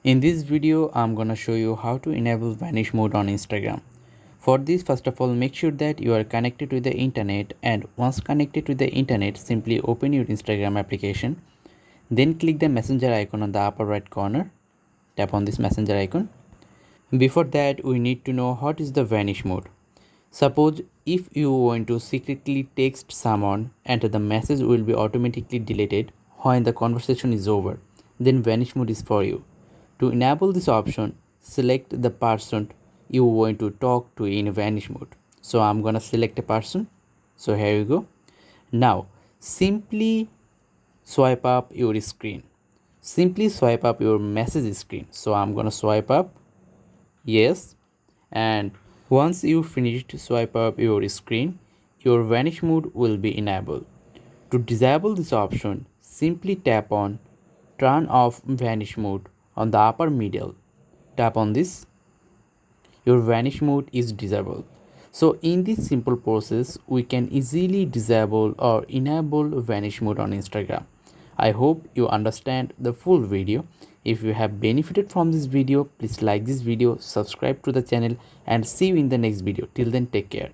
In this video, I'm gonna show you how to enable vanish mode on Instagram. For this, first of all, make sure that you are connected to the internet, and once connected to the internet, simply open your Instagram application. Then click the messenger icon on the upper right corner. Tap on this messenger icon. Before that, we need to know what is the vanish mode. Suppose if you want to secretly text someone and the message will be automatically deleted when the conversation is over, then vanish mode is for you. To enable this option, select the person you want to talk to in vanish mode. So I'm gonna select a person. So here you go. Now simply swipe up your screen. Simply swipe up your message screen. So I'm gonna swipe up yes, and once you finished swipe up your screen, your vanish mode will be enabled. To disable this option, simply tap on turn off vanish mode on the upper middle. Tap on this, your vanish mode is disabled. So in this simple process, we can easily disable or enable vanish mode on Instagram. I hope you understand the full video. If you have benefited from this video, please like this video, subscribe to the channel, and see you in the next video. Till then, take care.